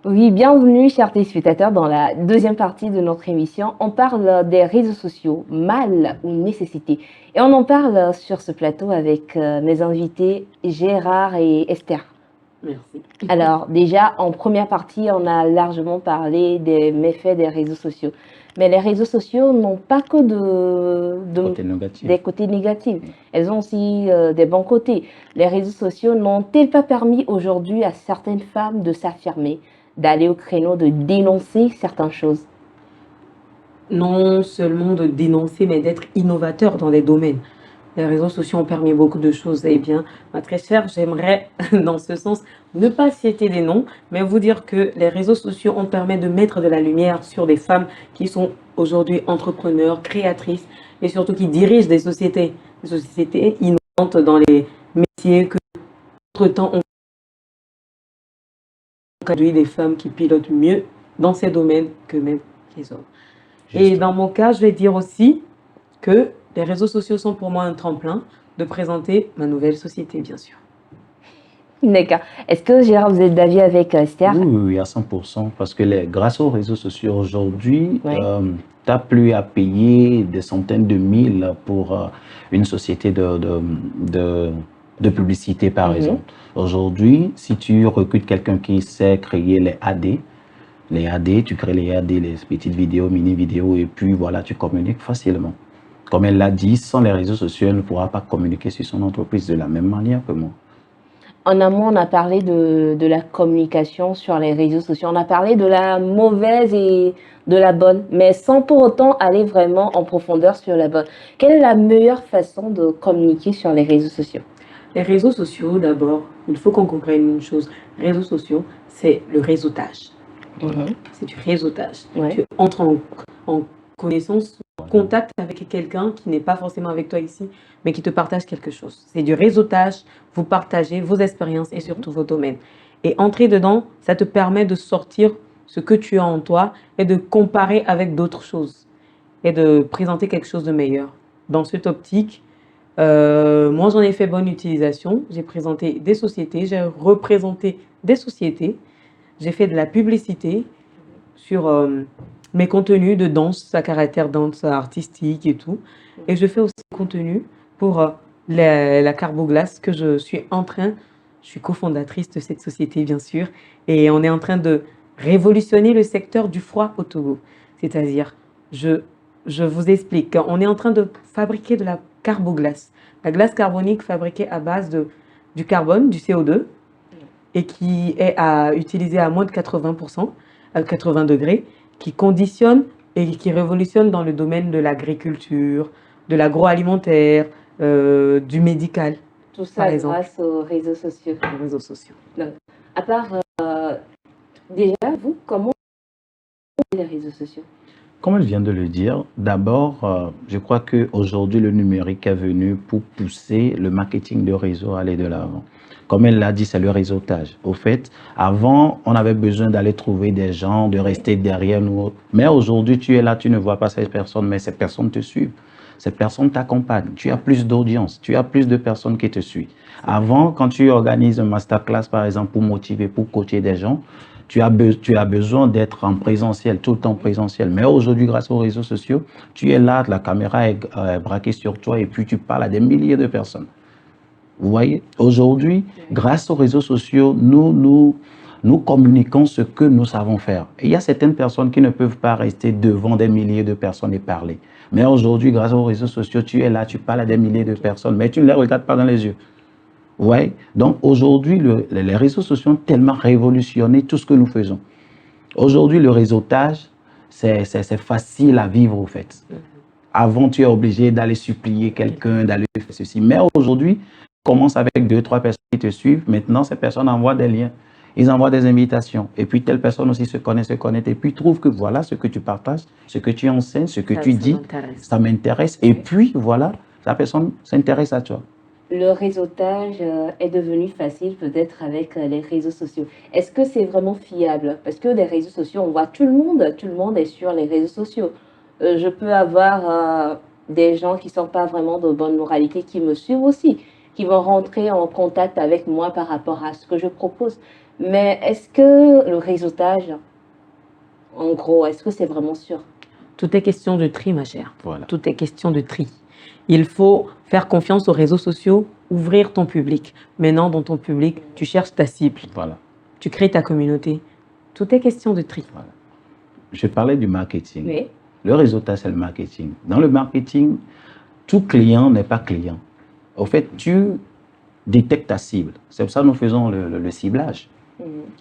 Oui, bienvenue chers téléspectateurs dans la deuxième partie de notre émission. On parle des réseaux sociaux, mal ou nécessité. Et on en parle sur ce plateau avec mes invités Gérard et Esther. Merci. Alors déjà, en première partie, on a largement parlé des méfaits des réseaux sociaux. Mais les réseaux sociaux n'ont pas que des côtés négatifs. Elles ont aussi des bons côtés. Les réseaux sociaux n'ont-ils pas permis aujourd'hui à certaines femmes de s'affirmer, d'aller au créneau, de dénoncer certaines choses? Non seulement de dénoncer, mais d'être innovateur dans des domaines. Les réseaux sociaux ont permis beaucoup de choses. Eh bien, ma très chère, j'aimerais, dans ce sens, ne pas citer des noms, mais vous dire que les réseaux sociaux ont permis de mettre de la lumière sur des femmes qui sont aujourd'hui entrepreneurs, créatrices, et surtout qui dirigent des sociétés innovantes dans les métiers que, entre-temps, on traduit des femmes qui pilotent mieux dans ces domaines que même les hommes. Et dans mon cas, je vais dire aussi que les réseaux sociaux sont pour moi un tremplin de présenter ma nouvelle société, bien sûr. D'accord. Est-ce que Gérard, vous êtes d'avis avec Esther? Oui, à 100%, parce que grâce aux réseaux sociaux aujourd'hui, Oui. tu n'as plus à payer des centaines de mille pour une société de publicité, par exemple. Aujourd'hui, si tu recrutes quelqu'un qui sait créer les AD, tu crées les AD, les petites vidéos, mini-vidéos, et puis voilà, tu communiques facilement. Comme elle l'a dit, sans les réseaux sociaux, elle ne pourra pas communiquer sur son entreprise de la même manière que moi. En amont, on a parlé de la communication sur les réseaux sociaux. On a parlé de la mauvaise et de la bonne, mais sans pour autant aller vraiment en profondeur sur la bonne. Quelle est la meilleure façon de communiquer sur les réseaux sociaux? Les réseaux sociaux, d'abord, il faut qu'on comprenne une chose. Les réseaux sociaux, c'est le réseautage. C'est du réseautage. Ouais. Tu entres en connaissance, en contact avec quelqu'un qui n'est pas forcément avec toi ici, mais qui te partage quelque chose. C'est du réseautage, vous partagez vos expériences et surtout vos domaines. Et entrer dedans, ça te permet de sortir ce que tu as en toi et de comparer avec d'autres choses et de présenter quelque chose de meilleur. Dans cette optique, moi j'en ai fait bonne utilisation. J'ai présenté des sociétés, j'ai représenté des sociétés. J'ai fait de la publicité sur mes contenus de danse à caractère danse artistique et tout. Et je fais aussi du contenu pour la Carboglace que je suis cofondatrice de cette société bien sûr. Et on est en train de révolutionner le secteur du froid au Togo. C'est-à-dire, je vous explique, on est en train de fabriquer de la Carboglace. La glace carbonique fabriquée à base du carbone, du CO2, et qui est à utiliser à moins de 80%, à 80 degrés, qui conditionne et qui révolutionne dans le domaine de l'agriculture, de l'agroalimentaire, du médical. Tout ça grâce aux réseaux sociaux. Les réseaux sociaux. Donc, à part, déjà, vous, comment les réseaux sociaux? Comme elle vient de le dire, d'abord, je crois qu'aujourd'hui, le numérique est venu pour pousser le marketing de réseau à aller de l'avant. Comme elle l'a dit, c'est le réseautage. Au fait, avant, on avait besoin d'aller trouver des gens, de rester derrière nous. Mais aujourd'hui, tu es là, tu ne vois pas ces personnes, mais ces personnes te suivent. Ces personnes t'accompagnent. Tu as plus d'audience, tu as plus de personnes qui te suivent. Avant, quand tu organises un masterclass, par exemple, pour motiver, pour coacher des gens, tu as besoin d'être en présentiel, tout le temps présentiel. Mais aujourd'hui, grâce aux réseaux sociaux, tu es là, la caméra est braquée sur toi et puis tu parles à des milliers de personnes. Vous voyez, aujourd'hui, grâce aux réseaux sociaux, nous communiquons ce que nous savons faire. Et il y a certaines personnes qui ne peuvent pas rester devant des milliers de personnes et parler. Mais aujourd'hui, grâce aux réseaux sociaux, tu es là, tu parles à des milliers de personnes, mais tu ne les regardes pas dans les yeux. Vous voyez? Donc aujourd'hui, les réseaux sociaux ont tellement révolutionné tout ce que nous faisons. Aujourd'hui, le réseautage, c'est facile à vivre, au fait. Avant, tu es obligé d'aller supplier quelqu'un, d'aller faire ceci. Mais aujourd'hui, commence avec 2, 3 personnes qui te suivent. Maintenant, ces personnes envoient des liens. Ils envoient des invitations. Et puis, telle personne aussi se connaît. Et puis, trouve que voilà ce que tu partages, ce que tu enseignes, ce que tu dis, ça m'intéresse. Et puis, voilà, la personne s'intéresse à toi. Le réseautage est devenu facile peut-être avec les réseaux sociaux. Est-ce que c'est vraiment fiable? Parce que les réseaux sociaux, on voit tout le monde est sur les réseaux sociaux. Je peux avoir des gens qui ne sont pas vraiment de bonne moralité qui me suivent aussi, qui vont rentrer en contact avec moi par rapport à ce que je propose. Mais est-ce que le réseautage, en gros, est-ce que c'est vraiment sûr? Tout est question de tri, ma chère. Voilà. Tout est question de tri. Il faut faire confiance aux réseaux sociaux, ouvrir ton public. Maintenant, dans ton public, tu cherches ta cible. Voilà. Tu crées ta communauté. Tout est question de tri. Voilà. Je parlais du marketing. Oui. Le réseautage, c'est le marketing. Dans le marketing, tout client n'est pas client. Au fait, tu détectes ta cible. C'est pour ça que nous faisons le ciblage.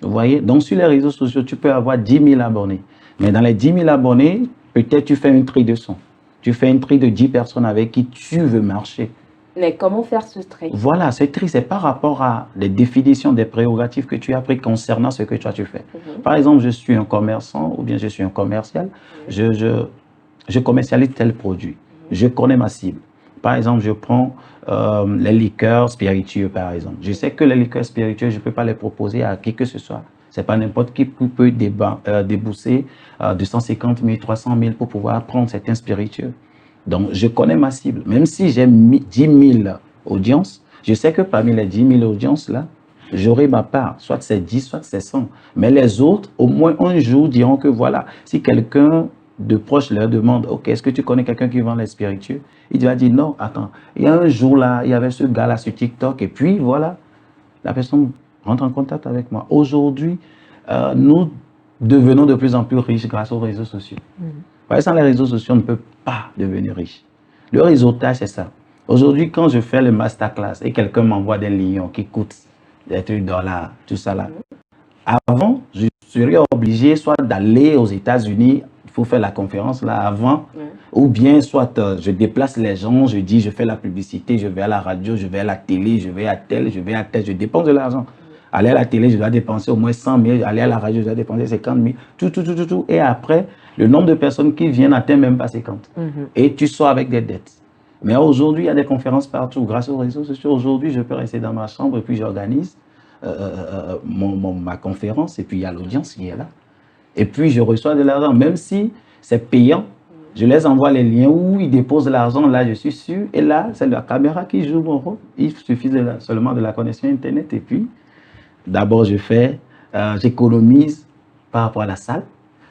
Vous voyez? Donc, sur les réseaux sociaux, tu peux avoir 10 000 abonnés. Mais dans les 10 000 abonnés, peut-être tu fais un tri de 100. Tu fais un tri de 10 personnes avec qui tu veux marcher. Mais comment faire ce tri? Voilà, ce tri, c'est par rapport à les définitions des prérogatives que tu as prises concernant ce que toi tu fais. Par exemple, je suis un commerçant ou bien je suis un commercial, je commercialise tel produit. Je connais ma cible. Par exemple, je prends les liqueurs spiritueux, par exemple. Je sais que les liqueurs spiritueux, je ne peux pas les proposer à qui que ce soit. Ce n'est pas n'importe qui peut débourser 250 000, 300 000 pour pouvoir prendre certains spiritueux. Donc, je connais ma cible. Même si j'ai 10 000 audiences, je sais que parmi les 10 000 audiences, là, j'aurai ma part. Soit c'est 10, soit c'est 100. Mais les autres, au moins un jour, diront que voilà, si quelqu'un de proche leur demande, OK, est-ce que tu connais quelqu'un qui vend les spiritueux? Il va dire, non, attends, il y a un jour là, il y avait ce gars-là sur TikTok, et puis voilà, la personne rentre en contact avec moi. Aujourd'hui, nous devenons de plus en plus riches grâce aux réseaux sociaux. Sans les réseaux sociaux, on ne peut pas devenir riche. Le réseautage, c'est ça. Aujourd'hui, quand je fais le masterclass et quelqu'un m'envoie des lions qui coûtent des trucs $, tout ça là, avant, je serais obligé soit d'aller aux États-Unis, il faut faire la conférence là avant, ou bien soit je déplace les gens, je dis, je fais la publicité, je vais à la radio, je vais à la télé, je vais à tel, je dépense de l'argent. Aller à la télé, je dois dépenser au moins 100 000. Aller à la radio, je dois dépenser 50 000. Tout. Et après, le nombre de personnes qui viennent n'atteint même pas 50. Et tu sors avec des dettes. Mais aujourd'hui, il y a des conférences partout. Grâce aux réseaux sociaux, aujourd'hui, je peux rester dans ma chambre et puis j'organise ma conférence. Et puis, il y a l'audience qui est là. Et puis, je reçois de l'argent. Même si c'est payant, je les envoie les liens où ils déposent l'argent. Là, je suis sûr. Et là, c'est la caméra qui joue mon rôle. Il suffit seulement de la connexion Internet. Et puis, d'abord, j'économise par rapport à la salle.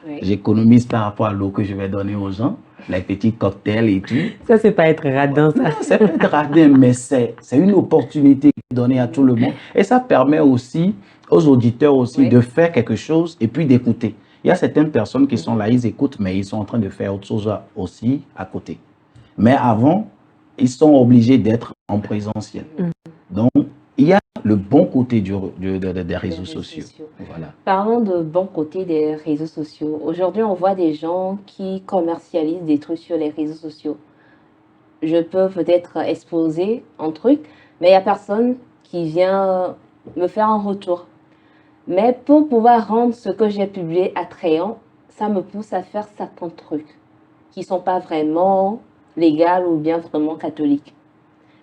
Oui. J'économise par rapport à l'eau que je vais donner aux gens, les petits cocktails et tout. Ça, c'est pas être radin, ça. C'est pas être radin, mais c'est une opportunité donnée à tout le monde. Et ça permet aussi aux auditeurs aussi de faire quelque chose et puis d'écouter. Il y a certaines personnes qui sont là, ils écoutent, mais ils sont en train de faire autre chose aussi à côté. Mais avant, ils sont obligés d'être en présentiel. Donc, il y a le bon côté des réseaux sociaux. Voilà. Parlons de bon côté des réseaux sociaux. Aujourd'hui, on voit des gens qui commercialisent des trucs sur les réseaux sociaux. Je peux peut-être exposer un truc, mais il n'y a personne qui vient me faire un retour. Mais pour pouvoir rendre ce que j'ai publié attrayant, ça me pousse à faire certains trucs qui ne sont pas vraiment légaux ou bien vraiment catholiques.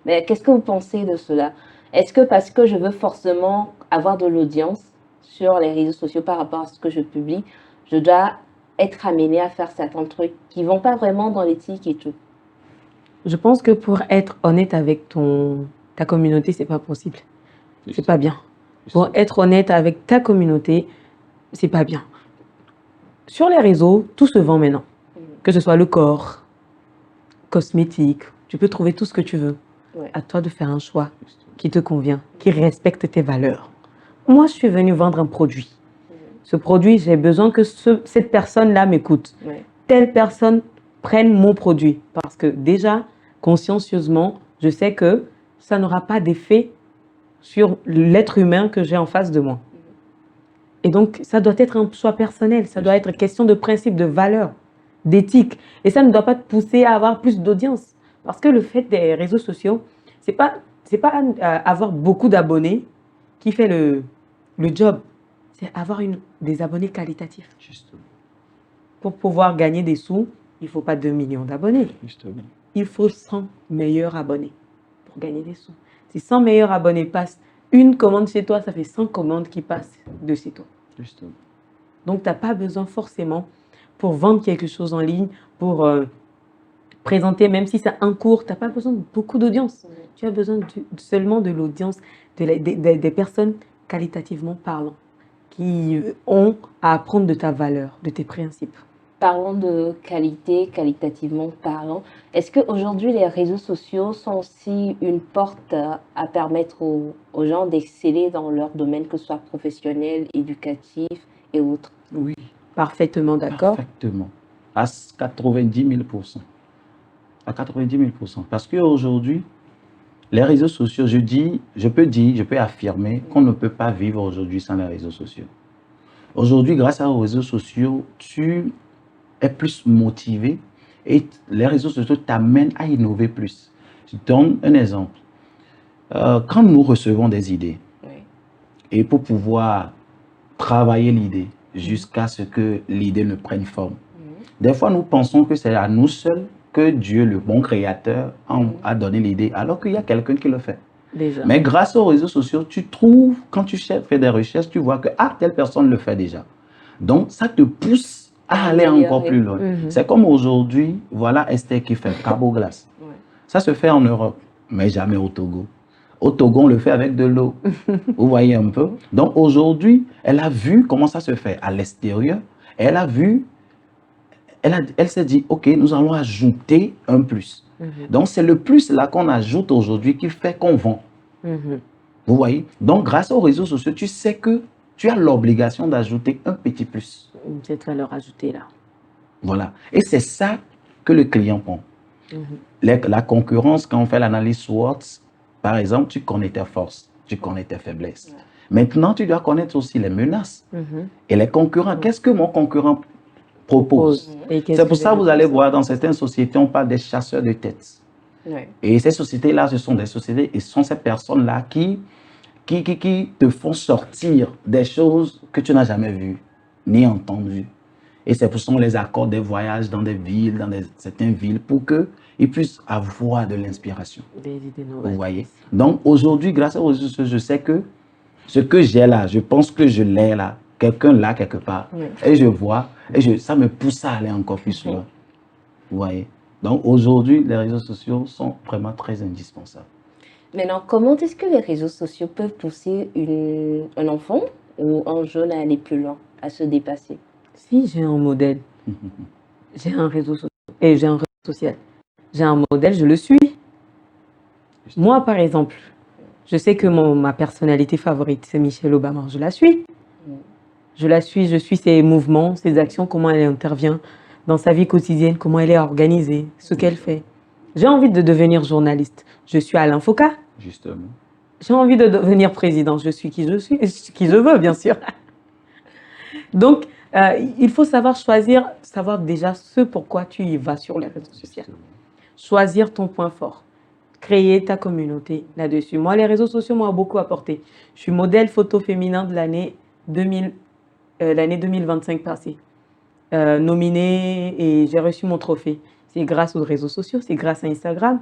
Mais qu'est-ce que vous pensez de cela? Est-ce que parce que je veux forcément avoir de l'audience sur les réseaux sociaux par rapport à ce que je publie, je dois être amenée à faire certains trucs qui ne vont pas vraiment dans l'éthique et tout? Je pense que pour être honnête avec ta communauté, ce n'est pas possible. Ce n'est pas bien. Pour être honnête avec ta communauté, ce n'est pas bien. Sur les réseaux, tout se vend maintenant. Que ce soit le corps, cosmétique, tu peux trouver tout ce que tu veux. À toi de faire un choix qui te convient, qui respecte tes valeurs. Moi, je suis venue vendre un produit. Ce produit, j'ai besoin que cette personne-là m'écoute. Telle personne prenne mon produit. Parce que déjà, consciencieusement, je sais que ça n'aura pas d'effet sur l'être humain que j'ai en face de moi. Et donc, ça doit être un choix personnel. Ça doit être question de principe, de valeur, d'éthique. Et ça ne doit pas te pousser à avoir plus d'audience. Parce que le fait des réseaux sociaux, c'est pas avoir beaucoup d'abonnés qui fait le job. C'est avoir des abonnés qualitatifs. Justement. Pour pouvoir gagner des sous, il ne faut pas 2 millions d'abonnés. Justement. il faut 100 meilleurs abonnés pour gagner des sous. Si 100 meilleurs abonnés passent une commande chez toi, ça fait 100 commandes qui passent de chez toi. Justement. Donc, tu n'as pas besoin forcément pour vendre quelque chose en ligne, pour présenter, même si c'est un cours, tu n'as pas besoin de beaucoup d'audience. Tu as besoin seulement de l'audience, des personnes qualitativement parlant, qui ont à apprendre de ta valeur, de tes principes. Parlons de qualité, qualitativement parlant. Est-ce qu'aujourd'hui, les réseaux sociaux sont aussi une porte à permettre aux gens d'exceller dans leur domaine, que ce soit professionnel, éducatif et autres? Oui. Parfaitement d'accord. Parfaitement. À 90 000%. À 90 000%. Parce qu'aujourd'hui, les réseaux sociaux, je peux affirmer qu'on ne peut pas vivre aujourd'hui sans les réseaux sociaux. Aujourd'hui, grâce aux réseaux sociaux, tu es plus motivé et les réseaux sociaux t'amènent à innover plus. Je donne un exemple. Quand nous recevons des idées, et pour pouvoir travailler l'idée jusqu'à ce que l'idée ne prenne forme, des fois nous pensons que c'est à nous seuls que Dieu, le bon créateur, a donné l'idée, alors qu'il y a quelqu'un qui le fait. Déjà. Mais grâce aux réseaux sociaux, tu trouves, quand tu fais des recherches, tu vois que telle personne le fait déjà. Donc, ça te pousse à aller encore plus loin. C'est comme aujourd'hui, voilà Esther qui fait carbo glace. Ça se fait en Europe, mais jamais au Togo. Au Togo, on le fait avec de l'eau. Vous voyez un peu? Donc, aujourd'hui, elle a vu comment ça se fait à l'extérieur. Elle a vu, elle s'est dit, OK, nous allons ajouter un plus. Donc, c'est le plus là qu'on ajoute aujourd'hui qui fait qu'on vend. Vous voyez? Donc, grâce aux réseaux sociaux, tu sais que tu as l'obligation d'ajouter un petit plus. C'est à leur ajouter là. Voilà. Et c'est ça que le client prend. La concurrence, quand on fait l'analyse SWOT, par exemple, tu connais tes forces, tu connais tes faiblesses. Maintenant, tu dois connaître aussi les menaces et les concurrents. Qu'est-ce que mon concurrent propose? C'est pour ça que vous allez voir dans certaines sociétés, on parle des chasseurs de têtes. Et ces sociétés-là, ce sont des sociétés et ce sont ces personnes-là qui te font sortir des choses que tu n'as jamais vues ni entendues. Et c'est pour ça qu'on les accorde des voyages dans des villes, dans certaines villes, pour qu'ils puissent avoir de l'inspiration. Vous voyez? Donc aujourd'hui, grâce aux réseaux sociaux, je sais que ce que j'ai là, je pense que je l'ai là, quelqu'un là quelque part. Et je vois, et ça me pousse à aller encore plus loin. Vous voyez? Donc aujourd'hui, les réseaux sociaux sont vraiment très indispensables. Maintenant, comment est-ce que les réseaux sociaux peuvent pousser un enfant ou un jeune à aller plus loin, à se dépasser? Si j'ai un modèle, j'ai un réseau social et j'ai un réseau social. J'ai un modèle, je le suis. Moi, par exemple, je sais que ma personnalité favorite, c'est Michelle Obama. Je la suis. Je suis ses mouvements, ses actions, comment elle intervient dans sa vie quotidienne, comment elle est organisée, ce qu'elle fait. J'ai envie de devenir journaliste. Je suis Alain Foucault. Justement. J'ai envie de devenir président. Je suis qui je veux, bien sûr. Donc, il faut savoir choisir, savoir déjà ce pourquoi tu y vas sur les réseaux sociaux. Choisir ton point fort. Créer ta communauté là-dessus. Moi, les réseaux sociaux m'ont beaucoup apporté. Je suis modèle photo féminin de l'année 2025 passée. Nominée et j'ai reçu mon trophée. C'est grâce aux réseaux sociaux, c'est grâce à Instagram.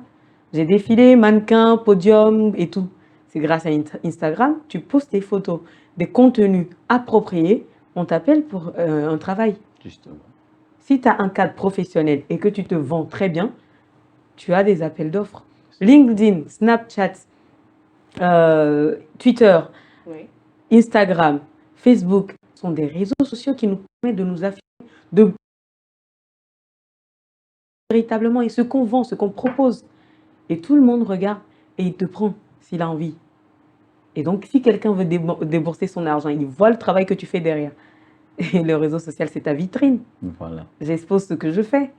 J'ai défilé, mannequin, podium et tout. C'est grâce à Instagram. Tu postes des photos, des contenus appropriés. On t'appelle pour un travail. Justement. Si tu as un cadre professionnel et que tu te vends très bien, tu as des appels d'offres. LinkedIn, Snapchat, Twitter, Instagram, Facebook sont des réseaux sociaux qui nous permettent de nous affirmer véritablement et ce qu'on vend, ce qu'on propose. Et tout le monde regarde et il te prend s'il a envie. Et donc, si quelqu'un veut débourser son argent, il voit le travail que tu fais derrière. Et le réseau social, c'est ta vitrine. Voilà. J'expose ce que je fais.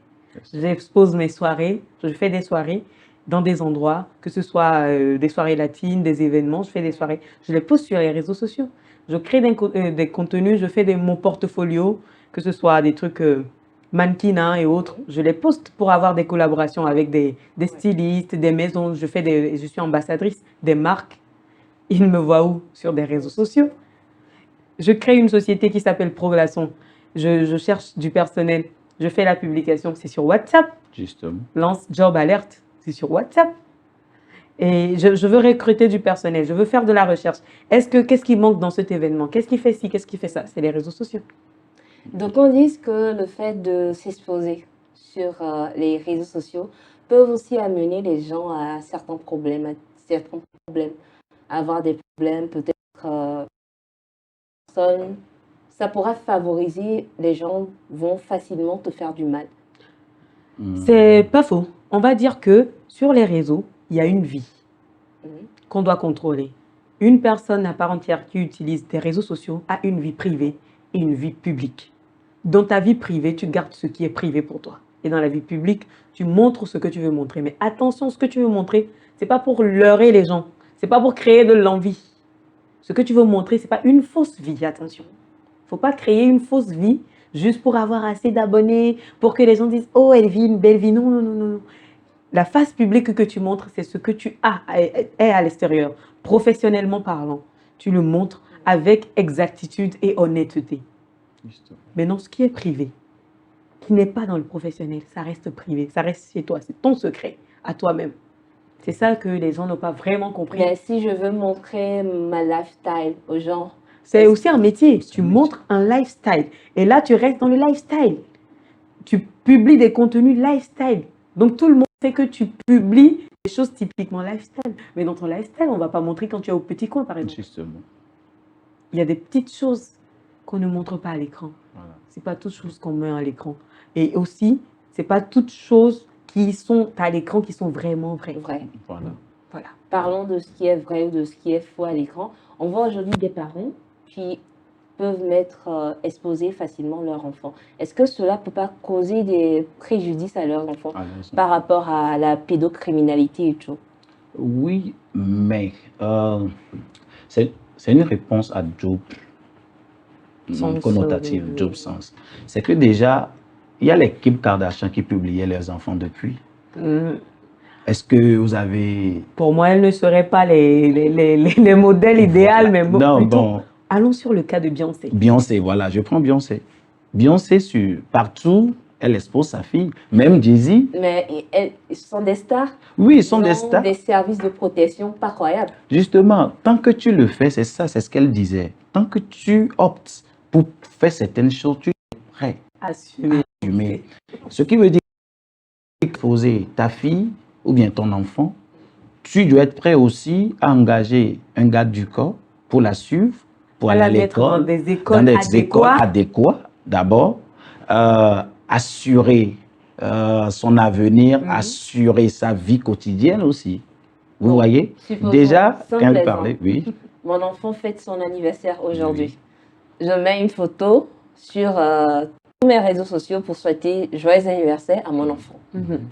J'expose mes soirées. Je fais des soirées dans des endroits, que ce soit des soirées latines, des événements. Je fais des soirées. Je les poste sur les réseaux sociaux. Je crée des contenus. Je fais mon portfolio, que ce soit des trucs mannequinat et autres. Je les poste pour avoir des collaborations avec des stylistes, des maisons. Je suis ambassadrice des marques. Ils me voient où? Sur des réseaux sociaux. Je crée une société qui s'appelle ProGlaçon. Je cherche du personnel. Je fais la publication. C'est sur WhatsApp. Justement. Lance job alert, c'est sur WhatsApp. Et je veux recruter du personnel, je veux faire de la recherche. Qu'est-ce qui manque dans cet événement? Qu'est-ce qui fait ci, qu'est-ce qui fait ça? C'est les réseaux sociaux. Donc, on dit que le fait de s'exposer sur les réseaux sociaux peut aussi amener les gens à certains problèmes, avoir des problèmes, peut-être ça pourra favoriser, les gens vont facilement te faire du mal. C'est pas faux. On va dire que sur les réseaux, il y a une vie qu'on doit contrôler. Une personne à part entière qui utilise des réseaux sociaux a une vie privée et une vie publique. Dans ta vie privée, tu gardes ce qui est privé pour toi. Et dans la vie publique, tu montres ce que tu veux montrer. Mais attention, ce que tu veux montrer, c'est pas pour leurrer les gens. C'est pas pour créer de l'envie. Ce que tu veux montrer, c'est pas une fausse vie, attention. Faut pas créer une fausse vie juste pour avoir assez d'abonnés, pour que les gens disent « Oh, elle vit une belle vie ». Non, non, non, non. La face publique que tu montres, c'est ce que tu es à l'extérieur, professionnellement parlant. Tu le montres avec exactitude et honnêteté. Maintenant, ce qui est privé, qui n'est pas dans le professionnel, ça reste privé, ça reste chez toi, c'est ton secret, à toi-même. C'est ça que les gens n'ont pas vraiment compris. Mais si je veux montrer ma lifestyle aux gens... C'est aussi un métier, tu montres un lifestyle. Et là, tu restes dans le lifestyle. Tu publies des contenus lifestyle. Donc, tout le monde sait que tu publies des choses typiquement lifestyle. Mais dans ton lifestyle, on ne va pas montrer quand tu es au petit coin, par exemple. Justement. Il y a des petites choses qu'on ne montre pas à l'écran. Voilà. Ce n'est pas toutes choses qu'on met à l'écran. Et aussi, ce n'est pas toutes choses qui sont à l'écran qui sont vraiment vraies. Voilà. Parlons de ce qui est vrai ou de ce qui est faux à l'écran. On voit aujourd'hui des parents qui peuvent mettre exposer facilement leurs enfants. Est-ce que cela ne peut pas causer des préjudices à leurs enfants par rapport à la pédocriminalité et tout? Oui, mais c'est une réponse à double connotative, double sens. C'est que déjà, il y a l'équipe Kardashian qui publiait leurs enfants depuis. Est-ce que vous avez... Pour moi, elles ne seraient pas les modèles idéaux, mais plutôt... Bon. Allons sur le cas de Beyoncé. Beyoncé, voilà, je prends Beyoncé. Beyoncé, partout, elle expose sa fille, même Jay-Z. Mais ils sont des stars. Oui, ils sont des stars. Des services de protection pas croyables. Justement, tant que tu le fais, c'est ça, c'est ce qu'elle disait. Tant que tu optes pour faire certaines choses, tu es prêt à assumer. Ce qui veut dire exposer ta fille ou bien ton enfant, tu dois être prêt aussi à engager un garde du corps pour la suivre, pour aller à l'école, dans des écoles adéquates d'abord, assurer son avenir, assurer sa vie quotidienne aussi. Vous voyez? Déjà, quand elle parlait, oui. Mon enfant fête son anniversaire aujourd'hui. Oui. Je mets une photo sur tous mes réseaux sociaux pour souhaiter joyeux anniversaire à mon enfant.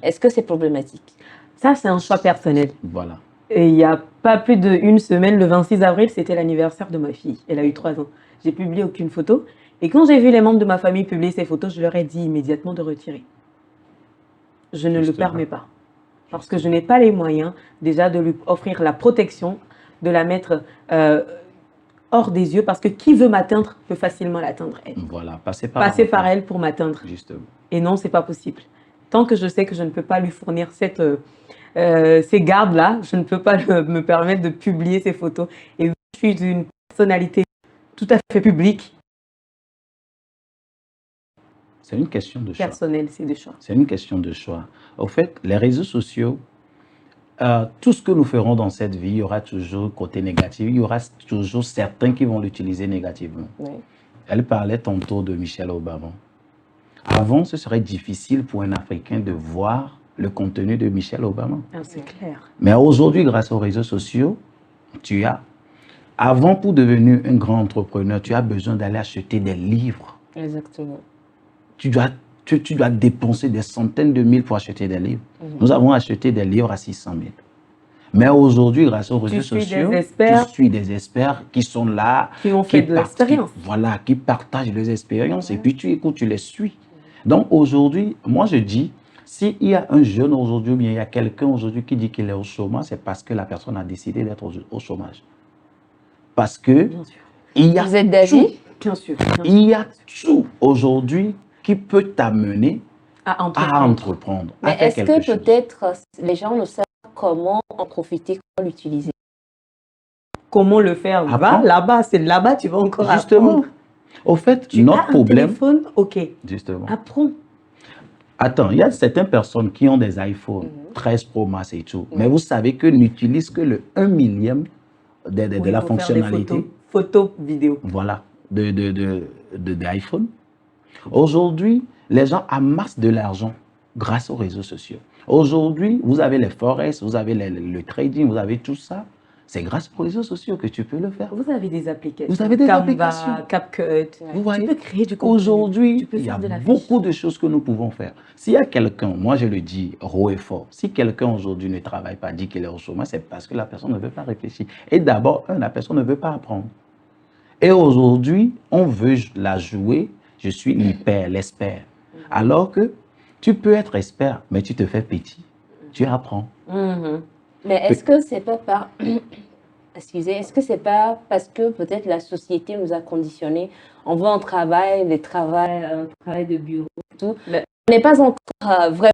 Est-ce que c'est problématique? Ça, c'est un choix personnel. Voilà. Et il n'y a pas plus d'une semaine, le 26 avril, c'était l'anniversaire de ma fille. Elle a eu 3 ans. J'ai publié aucune photo. Et quand j'ai vu les membres de ma famille publier ces photos, je leur ai dit immédiatement de retirer. Je ne le permets pas. Parce que je n'ai pas les moyens déjà de lui offrir la protection, de la mettre hors des yeux. Parce que qui veut m'atteindre peut facilement l'atteindre elle. Voilà, passer par elle pour m'atteindre. Justement. Et non, ce n'est pas possible. Tant que je sais que je ne peux pas lui fournir ces gardes-là, je ne peux pas me permettre de publier ces photos. Et je suis d'une personnalité tout à fait publique. C'est une question de choix. Personnel, c'est de choix. C'est une question de choix. Au fait, les réseaux sociaux, tout ce que nous ferons dans cette vie, il y aura toujours côté négatif. Il y aura toujours certains qui vont l'utiliser négativement. Oui. Elle parlait tantôt de Michelle Obama. Avant, ce serait difficile pour un Africain de voir le contenu de Michelle Obama. C'est clair. Mais aujourd'hui, grâce aux réseaux sociaux, tu as... Avant, pour devenir un grand entrepreneur, tu as besoin d'aller acheter des livres. Exactement. Tu dois dépenser des centaines de mille pour acheter des livres. Nous avons acheté des livres à 600 000. Mais aujourd'hui, grâce aux réseaux sociaux, tu suis des experts qui sont là. Qui ont fait de l'expérience. Voilà, qui partagent leurs expériences et puis tu écoutes, tu les suis. Donc aujourd'hui, moi je dis, s'il y a un jeune aujourd'hui, ou bien il y a quelqu'un aujourd'hui qui dit qu'il est au chômage, c'est parce que la personne a décidé d'être au chômage. Parce que il y a Vous êtes d'avis? Bien sûr. Il y a tout aujourd'hui qui peut t'amener à entreprendre. Mais est-ce que peut-être les gens ne savent comment en profiter, comment l'utiliser? Comment le faire? Là-bas, c'est là-bas tu vas encore Justement. apprendre. Au fait, tu notre as problème... un téléphone, ok. Justement. Apprends. Attends, il y a certaines personnes qui ont des iPhone 13 Pro Max et tout, mais vous savez que n'utilisent que le 1 millième de la fonctionnalité. Photos, vidéos. Voilà, de iPhone. Aujourd'hui, les gens amassent de l'argent grâce aux réseaux sociaux. Aujourd'hui, vous avez les forex, vous avez le trading, vous avez tout ça. C'est grâce aux réseaux sociaux que tu peux le faire. Vous avez des applications. Vous avez des Canva, applications. CapCut. Vous voyez, tu peux créer du contenu. Aujourd'hui, il y a beaucoup de choses que nous pouvons faire. S'il y a quelqu'un, moi je le dis haut et fort, si quelqu'un aujourd'hui ne travaille pas, dit qu'il est au chômage, c'est parce que la personne ne veut pas réfléchir. Et d'abord, la personne ne veut pas apprendre. Et aujourd'hui, on veut la jouer, je suis l'expert. Alors que tu peux être expert, mais tu te fais petit. Tu apprends. Mais est-ce que c'est pas par... Excusez, est-ce que c'est pas parce que peut-être la société nous a conditionnés, on veut un travail, un travail de bureau, tout. Mais on n'est pas encore vraiment...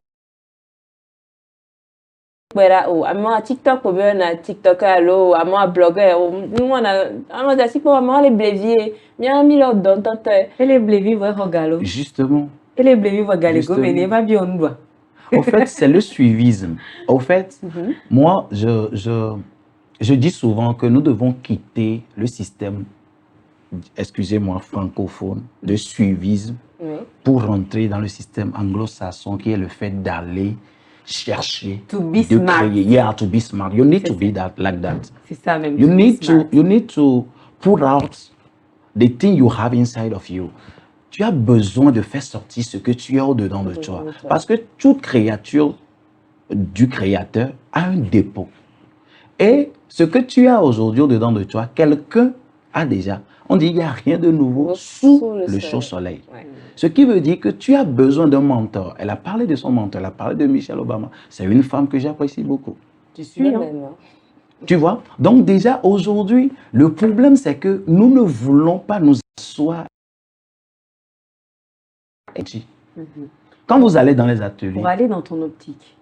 Voilà, à TikTok, ou bien à TikTok, allo, à moi blogueur, nous on a dit pour moi les bléviers, bien mis là dans ta tête. Et les bléviers vont regarder. Justement. Et les bléviers vont regarder, mais va bien on doit. Au fait, c'est le suivisme. Au fait, moi, je dis souvent que nous devons quitter le système, excusez-moi, francophone, de suivisme pour rentrer dans le système anglo-saxon qui est le fait d'aller chercher, de créer. Yeah, to be smart. You need to be like that. C'est ça même. You need to put out the thing you have inside of you. Tu as besoin de faire sortir ce que tu as au-dedans de toi. Parce que toute créature du Créateur a un dépôt. Et ce que tu as aujourd'hui au-dedans de toi, quelqu'un a déjà. On dit qu'il n'y a rien de nouveau sous le chaud soleil. Ce qui veut dire que tu as besoin d'un mentor. Elle a parlé de son mentor, elle a parlé de Michelle Obama. C'est une femme que j'apprécie beaucoup. Tu suis, hein? Tu vois? Donc déjà, aujourd'hui, le problème, c'est que nous ne voulons pas nous asseoir. Quand vous allez dans les ateliers... Pour aller dans ton optique,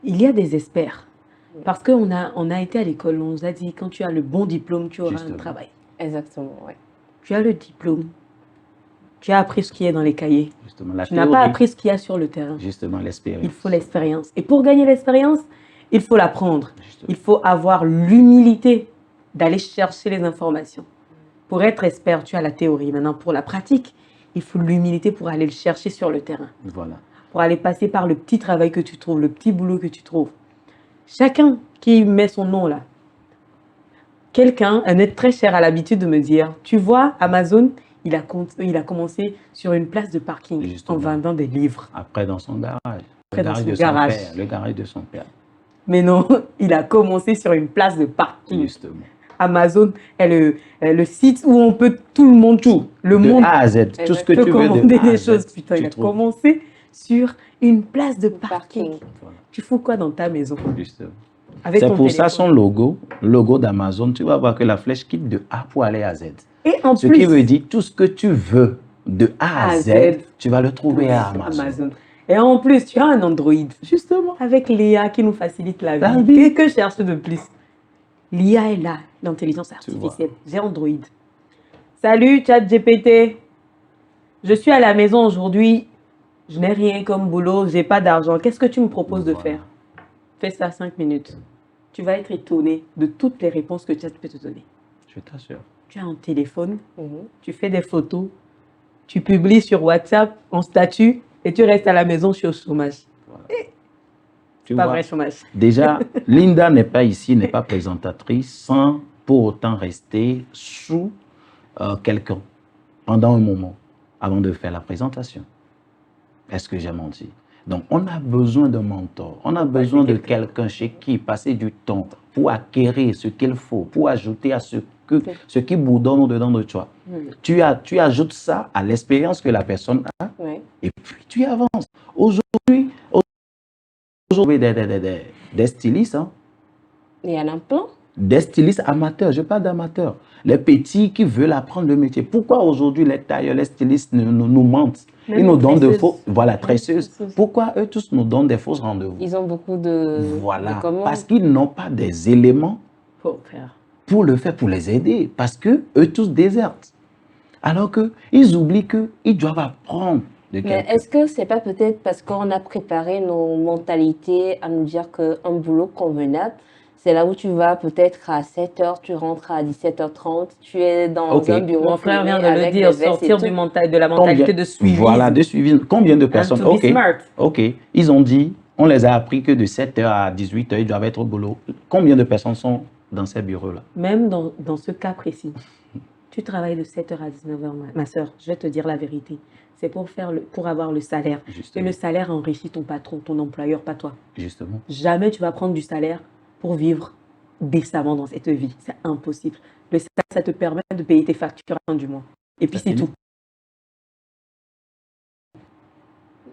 il y a des experts. Parce qu'on a été à l'école, on nous a dit, quand tu as le bon diplôme, tu auras un travail. Exactement, oui. Tu as le diplôme. Tu as appris ce qui est dans les cahiers. Tu n'as pas appris ce qu'il y a sur le terrain. Justement, l'expérience. Il faut l'expérience. Et pour gagner l'expérience, il faut l'apprendre. Il faut avoir l'humilité d'aller chercher les informations. Pour être expert, tu as la théorie. Maintenant, pour la pratique, il faut l'humilité pour aller le chercher sur le terrain. Voilà. Pour aller passer par le petit travail que tu trouves, le petit boulot que tu trouves. Chacun qui met son nom là. Quelqu'un, un être très cher, a l'habitude de me dire, tu vois, Amazon, il a commencé sur une place de parking. Justement. En vendant des livres. Après, dans son garage. Après, dans son garage. Le garage de son père. Mais non, il a commencé sur une place de parking. Justement. Amazon est le site où on peut tout le monde, le monde A à Z, tout ce que tu veux commander des choses. Putain, il a commencé sur une place de parking. Voilà. Tu fous quoi dans ta maison? Justement. C'est pour ça son logo, le logo d'Amazon, tu vas voir que la flèche quitte de A pour aller à Z. Et en ce qui veut dire tout ce que tu veux de A à Z, tu vas le trouver à Amazon. Et en plus, tu as un Android. Justement. Avec l'IA qui nous facilite la vie. Que cherche de plus? L'IA est là, l'intelligence artificielle. J'ai Android. Salut, ChatGPT. Je suis à la maison aujourd'hui. Je n'ai rien comme boulot. Je n'ai pas d'argent. Qu'est-ce que tu me proposes de faire? Fais ça 5 minutes. Tu vas être étonné de toutes les réponses que Chat peut te donner. Je t'assure. Tu as un téléphone, tu fais des photos, tu publies sur WhatsApp en statut et tu restes à la maison, je suis au chômage. Voilà. C'est pas vrai chômage. Déjà, Linda n'est pas ici, n'est pas présentatrice sans pour autant rester sous quelqu'un pendant un moment avant de faire la présentation. Est-ce que j'ai menti? Donc, on a besoin d'un mentor, on a besoin de quelqu'un chez qui passer du temps pour acquérir ce qu'il faut, pour ajouter à ce qui bourdonne au-dedans de toi. Tu ajoutes ça à l'expérience que la personne a et puis tu avances. Aujourd'hui, des stylistes. Hein. Il y en a plein. des stylistes amateurs, je parle d'amateurs, les petits qui veulent apprendre le métier. Pourquoi aujourd'hui les tailleurs, les stylistes nous mentent? Même Ils nous les donnent de tresseuses. faux, voilà, tresseuses. Pourquoi eux tous nous donnent des fausses rendez-vous? Ils ont beaucoup de Voilà, commandes. parce qu'ils n'ont pas des éléments pour le faire, pour les aider, parce que eux tous désertent. Alors qu'ils oublient qu'ils doivent apprendre de Mais quelqu'un. est-ce que c'est pas peut-être parce qu'on a préparé nos mentalités à nous dire qu'un boulot convenable, c'est là où tu vas peut-être à 7h, tu rentres à 17h30, tu es dans un bureau. Mon frère vient de fermé le avec dire, des vestes et sortir tout. de la mentalité de suivi. Voilà, de suivi. Combien de personnes? To be smart. Ok, ils ont dit, on les a appris que de 7h à 18h, ils doivent être au boulot. Combien de personnes sont dans ces bureaux-là? Même dans ce cas précis, tu travailles de 7h à 19h, ma soeur, je vais te dire la vérité. C'est pour avoir le salaire. Justement. Et le salaire enrichit ton patron, ton employeur, pas toi. Justement. Jamais tu vas prendre du salaire pour vivre décemment dans cette vie. C'est impossible. Le salaire, ça te permet de payer tes factures à la fin du mois. Et puis c'est tout.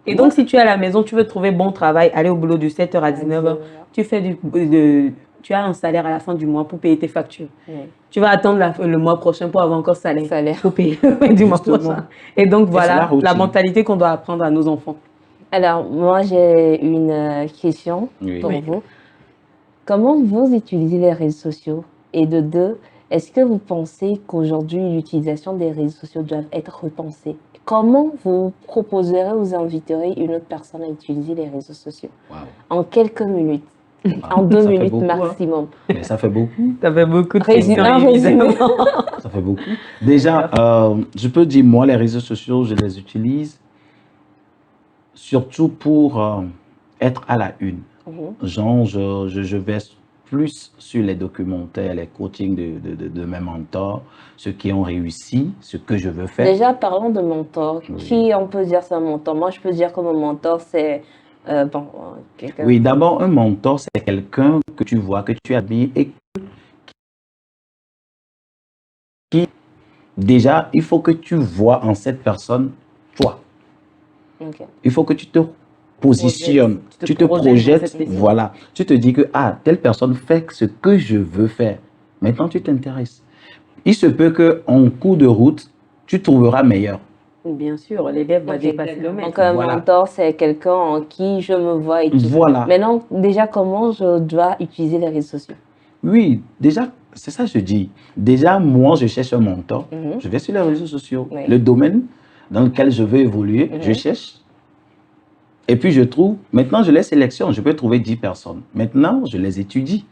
Et donc, si tu es à la maison, tu veux trouver bon travail, aller au boulot de 7h à 19h, tu as un salaire à la fin du mois pour payer tes factures. Tu vas attendre le mois prochain pour avoir encore salaire pour payer du mois prochain. Et donc, voilà la mentalité qu'on doit apprendre à nos enfants. Alors, moi, j'ai une question pour vous. Comment vous utilisez les réseaux sociaux? Et de deux, est-ce que vous pensez qu'aujourd'hui, l'utilisation des réseaux sociaux doit être repensée? Comment vous proposerez, vous inviterez une autre personne à utiliser les réseaux sociaux? En quelques minutes, en 2 minutes maximum. Mais ça fait beaucoup. Ça fait beaucoup de résumé. Ça fait beaucoup. Déjà, je peux dire, moi, les réseaux sociaux, je les utilise surtout pour être à la une. Genre, je vais plus sur les documentaires, les coachings de mes mentors, ceux qui ont réussi, ce que je veux faire. Déjà, parlons de mentor. Qui on peut dire c'est un mentor? Moi, je peux dire que mon mentor, c'est quelqu'un. Oui, d'abord, un mentor, c'est quelqu'un que tu vois, que tu admires et qui, déjà, il faut que tu vois en cette personne toi. Il faut que tu te positionnes, tu te projettes, voilà. Tu te dis que, telle personne fait ce que je veux faire. Maintenant, tu t'intéresses. Il se peut qu'en cours de route, tu trouveras meilleur. Bien sûr, l'élève va dépasser le maître. Donc, un mentor, c'est quelqu'un en qui je me vois et tout. Voilà. Maintenant, déjà, comment je dois utiliser les réseaux sociaux? Oui, déjà, c'est ça que je dis. Déjà, moi, je cherche un mentor. Je vais sur les réseaux sociaux. Le domaine dans lequel je veux évoluer, je cherche. Et puis, je trouve, maintenant, je les sélectionne. Je peux trouver 10 personnes. Maintenant, je les étudie.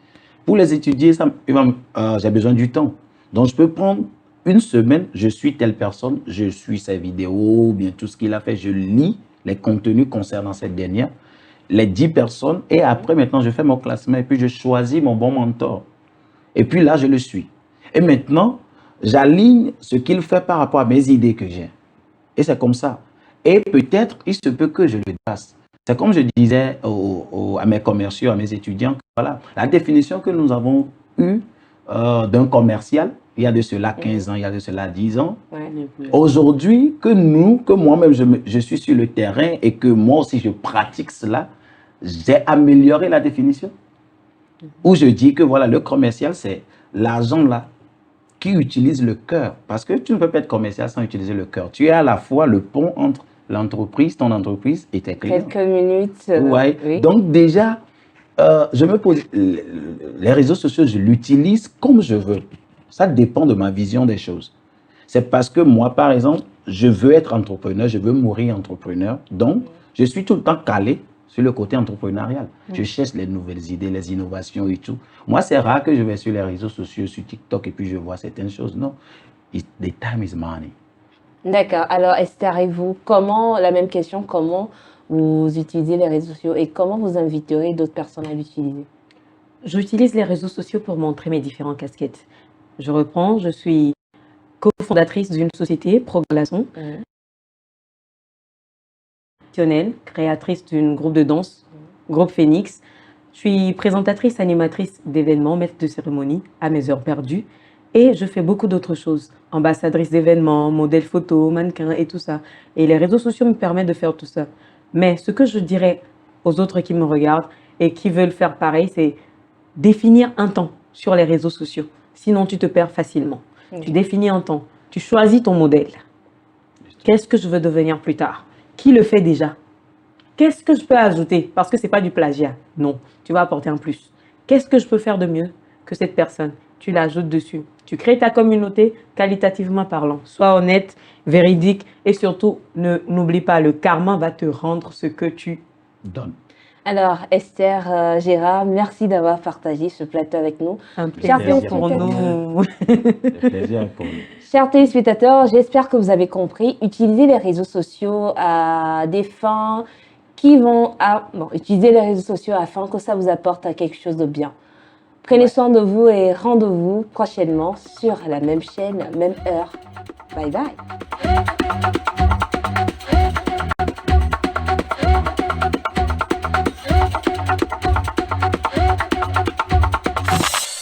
Pour les étudier, j'ai besoin du temps. Donc, je peux prendre une semaine, je suis telle personne, je suis ses vidéos, bien tout ce qu'il a fait, je lis les contenus concernant cette dernière, les 10 personnes, et après, maintenant, je fais mon classement, et puis je choisis mon bon mentor. Et puis là, je le suis. Et maintenant, j'aligne ce qu'il fait par rapport à mes idées que j'ai. Et c'est comme ça. Et peut-être, il se peut que je le dépasse. C'est comme je disais à mes commerciaux, à mes étudiants, que, voilà, la définition que nous avons eue d'un commercial, il y a de cela 15 ans, il y a de cela 10 ans. Aujourd'hui, que moi-même, je suis sur le terrain et que moi aussi, je pratique cela, j'ai amélioré la définition. Où je dis que voilà, le commercial, c'est l'agent là qui utilise le cœur. Parce que tu ne peux pas être commercial sans utiliser le cœur. Tu es à la fois le pont entre l'entreprise, ton entreprise et tes clients. Quelques minutes. Oui. Donc déjà, je me pose, les réseaux sociaux, je l'utilise comme je veux. Ça dépend de ma vision des choses. C'est parce que moi, par exemple, je veux être entrepreneur, je veux mourir entrepreneur. Donc, je suis tout le temps calé sur le côté entrepreneurial. Je cherche les nouvelles idées, les innovations et tout. Moi, c'est rare que je vais sur les réseaux sociaux, sur TikTok, et puis je vois certaines choses. Non. The time is money. D'accord. Alors, Esther, vous, la même question, comment vous utilisez les réseaux sociaux et comment vous inviterez d'autres personnes à l'utiliser? J'utilise les réseaux sociaux pour montrer mes différentes casquettes. Je reprends, je suis cofondatrice d'une société, Progression, créatrice d'un groupe de danse, groupe Phoenix. Je suis présentatrice, animatrice d'événements, maître de cérémonie à mes heures perdues. Et je fais beaucoup d'autres choses. Ambassadrice d'événements, modèle photo, mannequin et tout ça. Et les réseaux sociaux me permettent de faire tout ça. Mais ce que je dirais aux autres qui me regardent et qui veulent faire pareil, c'est définir un temps sur les réseaux sociaux. Sinon, tu te perds facilement. Oui. Tu définis un temps. Tu choisis ton modèle. Qu'est-ce que je veux devenir plus tard? Qui le fait déjà? Qu'est-ce que je peux ajouter? Parce que ce n'est pas du plagiat. Non, tu vas apporter un plus. Qu'est-ce que je peux faire de mieux que cette personne? Tu l'ajoutes dessus. Tu crées ta communauté qualitativement parlant. Sois honnête, véridique et surtout, n'oublie pas, le karma va te rendre ce que tu Donne. Alors, Esther, Gérard, merci d'avoir partagé ce plateau avec nous. un Chers plaisir pour téléspectateurs. nous. C'est plaisir pour nous. Chers téléspectateurs, j'espère que vous avez compris. Utilisez les réseaux sociaux à des fins qui vont... utilisez les réseaux sociaux afin que ça vous apporte quelque chose de bien. Prenez soin de vous et rendez-vous prochainement sur la même chaîne, même heure. Bye bye.